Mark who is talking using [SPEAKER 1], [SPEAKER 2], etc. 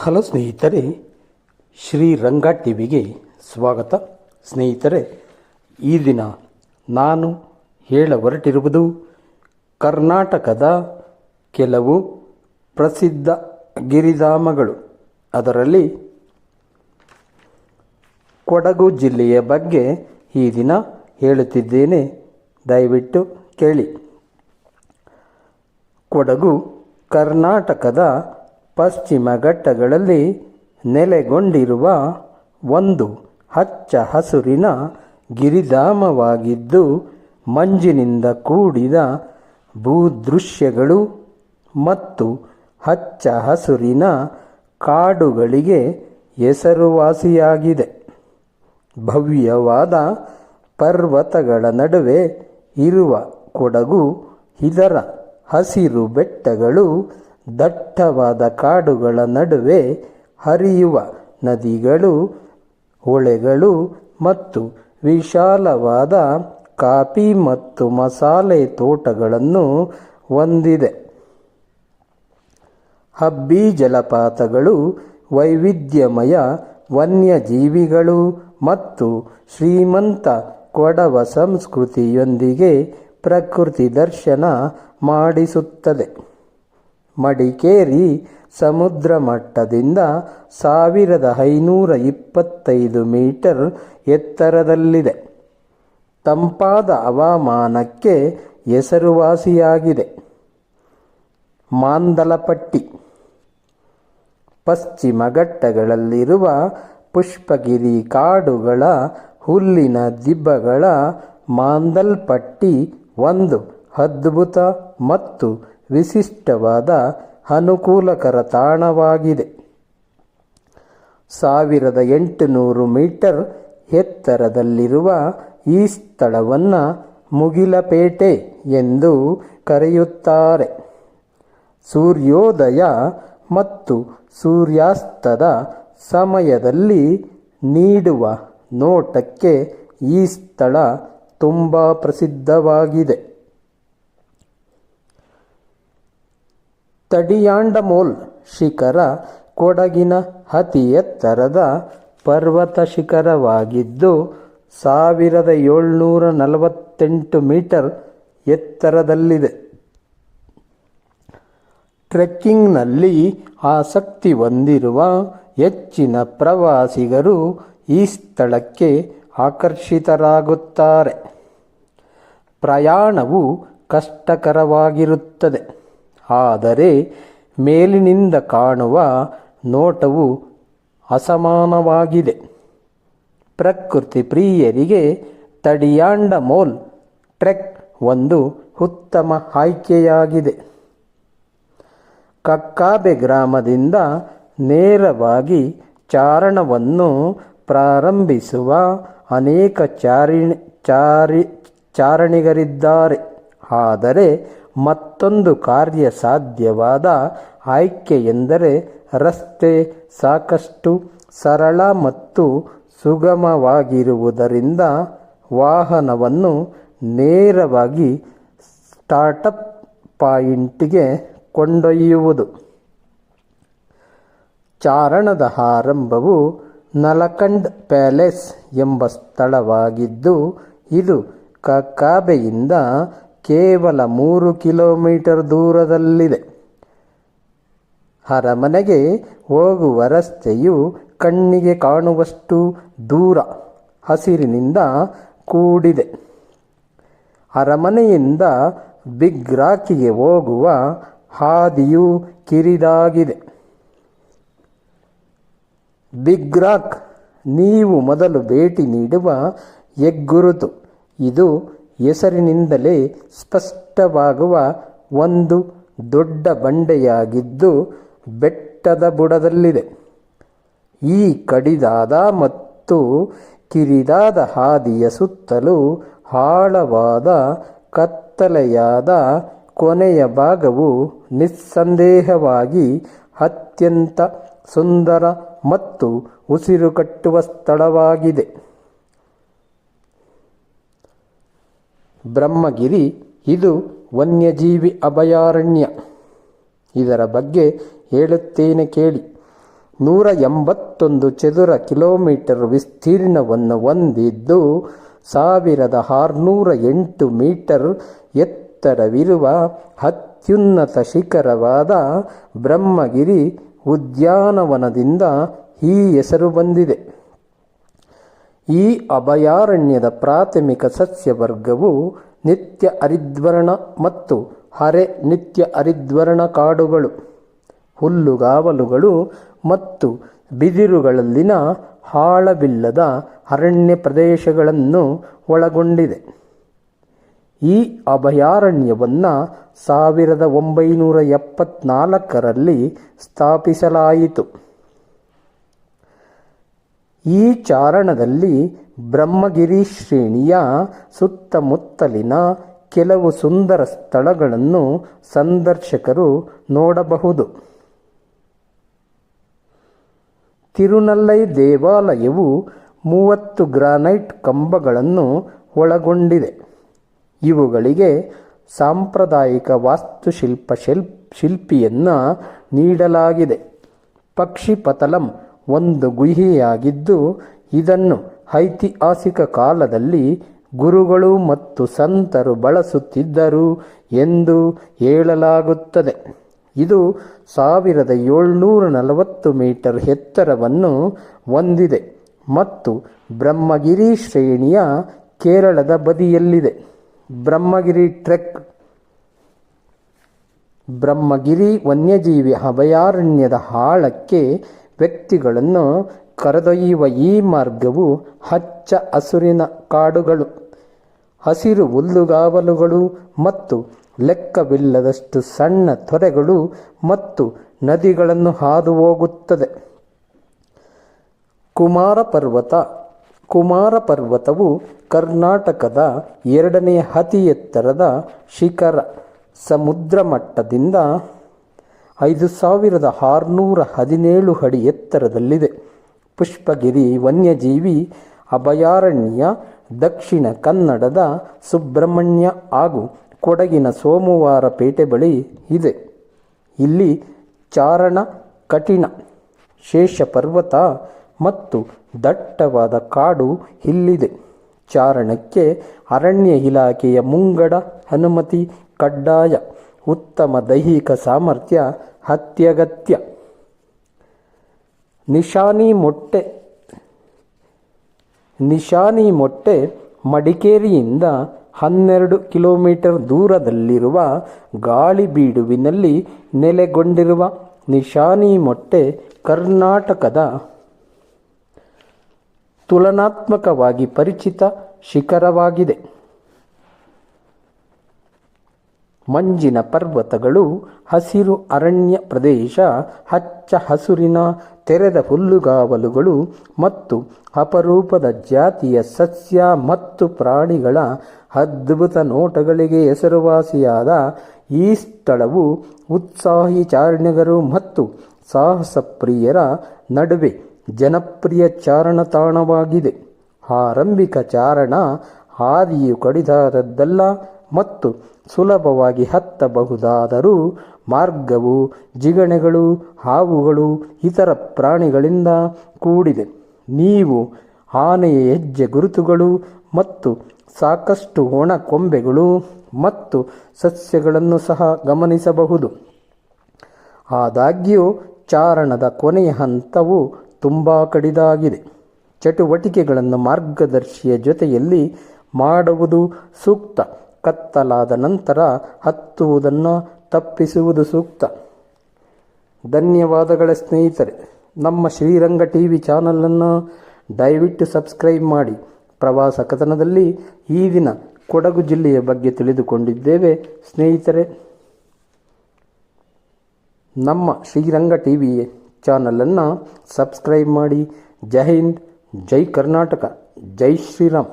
[SPEAKER 1] Hello ಸ್ನೇಹಿತರೆ, ಶ್ರೀರಂಗ ಟಿವಿಗೆ ಸ್ವಾಗತ. ಸ್ನೇಹಿತರೆ, ಈ ದಿನ ನಾನು ಹೊರಟಿರುವುದು ಕರ್ನಾಟಕದ ಕೆಲವು ಪ್ರಸಿದ್ಧ ಗಿರಿಧಾಮಗಳು, ಅದರಲ್ಲಿ ಕೊಡಗು ಜಿಲ್ಲೆಯ ಬಗ್ಗೆ ಈ ದಿನ ಹೇಳುತ್ತಿದ್ದೇನೆ. ದಯವಿಟ್ಟು ಕೇಳಿ. ಕೊಡಗು ಕರ್ನಾಟಕದ ಪಶ್ಚಿಮ ಘಟ್ಟಗಳಲ್ಲಿ ನೆಲೆಗೊಂಡಿರುವ ಒಂದು ಹಚ್ಚ ಹಸುರಿನ ಗಿರಿಧಾಮವಾಗಿದ್ದು, ಮಂಜಿನಿಂದ ಕೂಡಿದ ಭೂದೃಶ್ಯಗಳು ಮತ್ತು ಹಚ್ಚ ಹಸುರಿನ ಕಾಡುಗಳಿಗೆ ಹೆಸರುವಾಸಿಯಾಗಿದೆ. ಭವ್ಯವಾದ ಪರ್ವತಗಳ ನಡುವೆ ಇರುವ ಕೊಡಗು, ಇದರ ಹಸಿರು ಬೆಟ್ಟಗಳು, ದಟ್ಟವಾದ ಕಾಡುಗಳ ನಡುವೆ ಹರಿಯುವ ನದಿಗಳು, ಹೊಳೆಗಳು ಮತ್ತು ವಿಶಾಲವಾದ ಕಾಫಿ ಮತ್ತು ಮಸಾಲೆ ತೋಟಗಳನ್ನು ಹೊಂದಿದೆ. ಹಬ್ಬಿ ಜಲಪಾತಗಳು, ವೈವಿಧ್ಯಮಯ ವನ್ಯಜೀವಿಗಳು ಮತ್ತು ಶ್ರೀಮಂತ ಕೊಡವ ಸಂಸ್ಕೃತಿಯೊಂದಿಗೆ ಪ್ರಕೃತಿ ದರ್ಶನ ಮಾಡಿಸುತ್ತದೆ. ಮಡಿಕೇರಿ ಸಮುದ್ರ ಮಟ್ಟದಿಂದ 1525 ಮೀಟರ್ ಎತ್ತರದಲ್ಲಿದೆ. ತಂಪಾದ ಹವಾಮಾನಕ್ಕೆ ಹೆಸರುವಾಸಿಯಾಗಿದೆ. ಮಾಂದಲಪಟ್ಟಿ ಪಶ್ಚಿಮ ಘಟ್ಟಗಳಲ್ಲಿರುವ ಪುಷ್ಪಗಿರಿ ಕಾಡುಗಳ ಹುಲ್ಲಿನ ದಿಬ್ಬಗಳ ಮಾಂದಲ್ಪಟ್ಟಿ ಒಂದು ಅದ್ಭುತ ಮತ್ತು ವಿಶಿಷ್ಟವಾದ ಅನುಕೂಲಕರ ತಾಣವಾಗಿದೆ. 1800 ಮೀಟರ್ ಎತ್ತರದಲ್ಲಿರುವ ಈ ಸ್ಥಳವನ್ನು ಮುಗಿಲಪೇಟೆ ಎಂದು ಕರೆಯುತ್ತಾರೆ. ಸೂರ್ಯೋದಯ ಮತ್ತು ಸೂರ್ಯಾಸ್ತದ ಸಮಯದಲ್ಲಿ ನೀಡುವ ನೋಟಕ್ಕೆ ಈ ಸ್ಥಳ ತುಂಬ ಪ್ರಸಿದ್ಧವಾಗಿದೆ. ತಡಿಯಾಂಡಮೋಲ್ ಶಿಖರ ಕೊಡಗಿನ ಅತಿ ಎತ್ತರದ ಪರ್ವತ ಶಿಖರವಾಗಿದ್ದು, 1748 ಮೀಟರ್ ಎತ್ತರದಲ್ಲಿದೆ. ಟ್ರೆಕ್ಕಿಂಗ್ನಲ್ಲಿ ಆಸಕ್ತಿ ಹೊಂದಿರುವ ಹೆಚ್ಚಿನ ಪ್ರವಾಸಿಗರು ಈ ಸ್ಥಳಕ್ಕೆ ಆಕರ್ಷಿತರಾಗುತ್ತಾರೆ. ಪ್ರಯಾಣವು ಕಷ್ಟಕರವಾಗಿರುತ್ತದೆ, ಆದರೆ ಮೇಲಿನಿಂದ ಕಾಣುವ ನೋಟವು ಅಸಮಾನವಾಗಿದೆ. ಪ್ರಕೃತಿ ಪ್ರಿಯರಿಗೆ ತಡಿಯಾಂಡಮೋಲ್ ಟ್ರೆಕ್ ಒಂದು ಉತ್ತಮ ಆಯ್ಕೆಯಾಗಿದೆ. ಕಕ್ಕಾಬೆ ಗ್ರಾಮದಿಂದ ನೇರವಾಗಿ ಚಾರಣವನ್ನು ಪ್ರಾರಂಭಿಸುವ ಅನೇಕ ಚಾರಣಿಗರಿದ್ದಾರೆ, ಆದರೆ ಮತ್ತೊಂದು ಕಾರ್ಯಸಾಧ್ಯವಾದ ಆಯ್ಕೆಯೆಂದರೆ ರಸ್ತೆ ಸಾಕಷ್ಟು ಸರಳ ಮತ್ತು ಸುಗಮವಾಗಿರುವುದರಿಂದ ವಾಹನವನ್ನು ನೇರವಾಗಿ ಸ್ಟಾರ್ಟಪ್ ಪಾಯಿಂಟ್ಗೆ ಕೊಂಡೊಯ್ಯುವುದು. ಚಾರಣದ ಆರಂಭವು ನಲಕಂಡ್ ಪ್ಯಾಲೇಸ್ ಎಂಬ ಸ್ಥಳವಾಗಿದ್ದು, ಇದು ಕಕ್ಕಾಬೆಯಿಂದ ಕೇವಲ 3 ಕಿಲೋಮೀಟರ್ ದೂರದಲ್ಲಿದೆ. ಅರಮನೆಗೆ ಹೋಗುವ ರಸ್ತೆಯು ಕಣ್ಣಿಗೆ ಕಾಣುವಷ್ಟು ದೂರ ಹಸಿರಿನಿಂದ ಕೂಡಿದೆ. ಅರಮನೆಯಿಂದ ಬಿಗ್ ರಾಕಿಗೆ ಹೋಗುವ ಹಾದಿಯು ಕಿರಿದಾಗಿದೆ. ಬಿಗ್ ರಾಕ್ ನೀವು ಮೊದಲು ಭೇಟಿ ನೀಡುವ ಹೆಗ್ಗುರುತು. ಇದು ಹೆಸರಿನಿಂದಲೇ ಸ್ಪಷ್ಟವಾಗುವ ಒಂದು ದೊಡ್ಡ ಬಂಡೆಯಾಗಿದ್ದು, ಬೆಟ್ಟದ ಬುಡದಲ್ಲಿದೆ. ಈ ಕಡಿದಾದ ಮತ್ತು ಕಿರಿದಾದ ಹಾದಿಯ ಸುತ್ತಲೂ ಆಳವಾದ ಕತ್ತಲೆಯಾದ ಕೊನೆಯ ಭಾಗವು ನಿಸ್ಸಂದೇಹವಾಗಿ ಅತ್ಯಂತ ಸುಂದರ ಮತ್ತು ಉಸಿರುಕಟ್ಟುವ ಸ್ಥಳವಾಗಿದೆ. ಬ್ರಹ್ಮಗಿರಿ ಇದು ವನ್ಯಜೀವಿ ಅಭಯಾರಣ್ಯ. ಇದರ ಬಗ್ಗೆ ಹೇಳುತ್ತೇನೆ ಕೇಳಿ. 181 ಚದುರ ಕಿಲೋಮೀಟರ್ ವಿಸ್ತೀರ್ಣವನ್ನು ಹೊಂದಿದ್ದು 1608 ಮೀಟರ್ ಎತ್ತರವಿರುವ ಅತ್ಯುನ್ನತ ಶಿಖರವಾದ ಬ್ರಹ್ಮಗಿರಿ ಉದ್ಯಾನವನದಿಂದ ಈ ಹೆಸರು ಬಂದಿದೆ. ಈ ಅಭಯಾರಣ್ಯದ ಪ್ರಾಥಮಿಕ ಸಸ್ಯವರ್ಗವು ನಿತ್ಯ ಹರಿದ್ವರ್ಣ ಮತ್ತು ಅರೆ ನಿತ್ಯ ಹರಿದ್ವರ್ಣ ಕಾಡುಗಳು, ಹುಲ್ಲುಗಾವಲುಗಳು ಮತ್ತು ಬಿದಿರುಗಳಲ್ಲಿನ ಆಳವಿಲ್ಲದ ಅರಣ್ಯ ಪ್ರದೇಶಗಳನ್ನು ಒಳಗೊಂಡಿದೆ. ಈ ಅಭಯಾರಣ್ಯವನ್ನು 1974ರಲ್ಲಿ ಸ್ಥಾಪಿಸಲಾಯಿತು. ಈ ಚಾರಣದಲ್ಲಿ ಬ್ರಹ್ಮಗಿರಿ ಶ್ರೇಣಿಯ ಸುತ್ತಮುತ್ತಲಿನ ಕೆಲವು ಸುಂದರ ಸ್ಥಳಗಳನ್ನು ಸಂದರ್ಶಕರು ನೋಡಬಹುದು. ತಿರುನಲ್ಲೈ ದೇವಾಲಯವು 30 ಗ್ರಾನೈಟ್ ಕಂಬಗಳನ್ನು ಒಳಗೊಂಡಿದೆ. ಇವುಗಳಿಗೆ ಸಾಂಪ್ರದಾಯಿಕ ಶಿಲ್ಪಿಯನ್ನು ನೀಡಲಾಗಿದೆ. ಪಕ್ಷಿಪತಲಂ ಒಂದು ಗುಹೆಯಾಗಿದ್ದು, ಇದನ್ನು ಐತಿಹಾಸಿಕ ಕಾಲದಲ್ಲಿ ಗುರುಗಳು ಮತ್ತು ಸಂತರು ಬಳಸುತ್ತಿದ್ದರು ಎಂದು ಹೇಳಲಾಗುತ್ತದೆ. ಇದು 1740 ಮೀಟರ್ ಎತ್ತರವನ್ನು ಹೊಂದಿದೆ ಮತ್ತು ಬ್ರಹ್ಮಗಿರಿ ಶ್ರೇಣಿಯ ಕೇರಳದ ಬದಿಯಲ್ಲಿದೆ. ಬ್ರಹ್ಮಗಿರಿ ಟ್ರೆಕ್. ಬ್ರಹ್ಮಗಿರಿ ವನ್ಯಜೀವಿ ಅಭಯಾರಣ್ಯದ ಆಳಕ್ಕೆ ವ್ಯಕ್ತಿಗಳನ್ನು ಕರೆದೊಯ್ಯುವ ಈ ಮಾರ್ಗವು ಹಚ್ಚ ಹಸುರಿನ ಕಾಡುಗಳು, ಹಸಿರು ಹುಲ್ಲುಗಾವಲುಗಳು ಮತ್ತು ಲೆಕ್ಕವಿಲ್ಲದಷ್ಟು ಸಣ್ಣ ತೊರೆಗಳು ಮತ್ತು ನದಿಗಳನ್ನು ಹಾದು ಹೋಗುತ್ತದೆ. ಕುಮಾರ ಪರ್ವತವು ಕರ್ನಾಟಕದ 2ನೇ ಅತಿ ಎತ್ತರದ ಶಿಖರ. ಸಮುದ್ರ ಮಟ್ಟದಿಂದ 5617 ಅಡಿ ಎತ್ತರದಲ್ಲಿದೆ. ಪುಷ್ಪಗಿರಿ ವನ್ಯಜೀವಿ ಅಭಯಾರಣ್ಯ ದಕ್ಷಿಣ ಕನ್ನಡದ ಸುಬ್ರಹ್ಮಣ್ಯ ಹಾಗೂ ಕೊಡಗಿನ ಸೋಮವಾರಪೇಟೆ ಬಳಿ ಇದೆ. ಇಲ್ಲಿ ಚಾರಣ ಕಠಿಣ. ಶೇಷಪರ್ವತ ಮತ್ತು ದಟ್ಟವಾದ ಕಾಡು ಇಲ್ಲಿದೆ. ಚಾರಣಕ್ಕೆ ಅರಣ್ಯ ಇಲಾಖೆಯ ಮುಂಗಡ ಅನುಮತಿ ಕಡ್ಡಾಯ. ಉತ್ತಮ ದೈಹಿಕ ಸಾಮರ್ಥ್ಯ ಅತ್ಯಗತ್ಯ. ನಿಶಾನಿ ಮೊಟ್ಟೆ ಮಡಿಕೇರಿಯಿಂದ 12 ಕಿಲೋಮೀಟರ್ ದೂರದಲ್ಲಿರುವ ಗಾಳಿಬೀಡುವಿನಲ್ಲಿ ನೆಲೆಗೊಂಡಿರುವ ನಿಶಾನಿ ಮೊಟ್ಟೆ ಕರ್ನಾಟಕದ ತುಲನಾತ್ಮಕವಾಗಿ ಪರಿಚಿತ ಶಿಖರವಾಗಿದೆ. ಮಂಜಿನ ಪರ್ವತಗಳು, ಹಸಿರು ಅರಣ್ಯ ಪ್ರದೇಶ, ಹಚ್ಚ ಹಸುರಿನ ತೆರೆದ ಹುಲ್ಲುಗಾವಲುಗಳು ಮತ್ತು ಅಪರೂಪದ ಜಾತಿಯ ಸಸ್ಯ ಮತ್ತು ಪ್ರಾಣಿಗಳ ಅದ್ಭುತ ನೋಟಗಳಿಗೆ ಹೆಸರುವಾಸಿಯಾದ ಈ ಸ್ಥಳವು ಉತ್ಸಾಹಿ ಚಾರಣಿಗರು ಮತ್ತು ಸಾಹಸಪ್ರಿಯರ ನಡುವೆ ಜನಪ್ರಿಯ ಚಾರಣ ತಾಣವಾಗಿದೆ. ಆರಂಭಿಕ ಚಾರಣ ಹಾದಿಯು ಕಡಿದಾದದ್ದಲ್ಲ ಮತ್ತು ಸುಲಭವಾಗಿ ಹತ್ತಬಹುದಾದರೂ ಮಾರ್ಗವು ಜಿಗಣೆಗಳು, ಹಾವುಗಳು, ಇತರ ಪ್ರಾಣಿಗಳಿಂದ ಕೂಡಿದೆ. ನೀವು ಆನೆಯ ಹೆಜ್ಜೆ ಗುರುತುಗಳು ಮತ್ತು ಸಾಕಷ್ಟು ಒಣ ಕೊಂಬೆಗಳು ಮತ್ತು ಸಸ್ಯಗಳನ್ನು ಸಹ ಗಮನಿಸಬಹುದು. ಆದಾಗ್ಯೂ ಚಾರಣದ ಕೊನೆಯ ಹಂತವು ತುಂಬ ಕಡಿದಾಗಿದೆ. ಚಟುವಟಿಕೆಗಳನ್ನು ಮಾರ್ಗದರ್ಶಿಯ ಜೊತೆಯಲ್ಲಿ ಮಾಡುವುದು ಸೂಕ್ತ. ಕತ್ತಲಾದ ನಂತರ ಹತ್ತುವುದನ್ನು ತಪ್ಪಿಸುವುದು ಸೂಕ್ತ. ಧನ್ಯವಾದಗಳ ಸ್ನೇಹಿತರೆ. ನಮ್ಮ ಶ್ರೀರಂಗ ಟಿವಿ ಚಾನಲನ್ನು ದಯವಿಟ್ಟು ಸಬ್ಸ್ಕ್ರೈಬ್ ಮಾಡಿ. ಪ್ರವಾಸ ಕಥನದಲ್ಲಿ ಈ ದಿನ ಕೊಡಗು ಜಿಲ್ಲೆಯ ಬಗ್ಗೆ ತಿಳಿದುಕೊಂಡಿದ್ದೇವೆ ಸ್ನೇಹಿತರೆ. ನಮ್ಮ ಶ್ರೀರಂಗ ಟಿವಿ ಚಾನಲನ್ನು ಸಬ್ಸ್ಕ್ರೈಬ್ ಮಾಡಿ. ಜೈ ಹಿಂದ್, ಜೈ ಕರ್ನಾಟಕ, ಜೈ ಶ್ರೀರಾಮ್.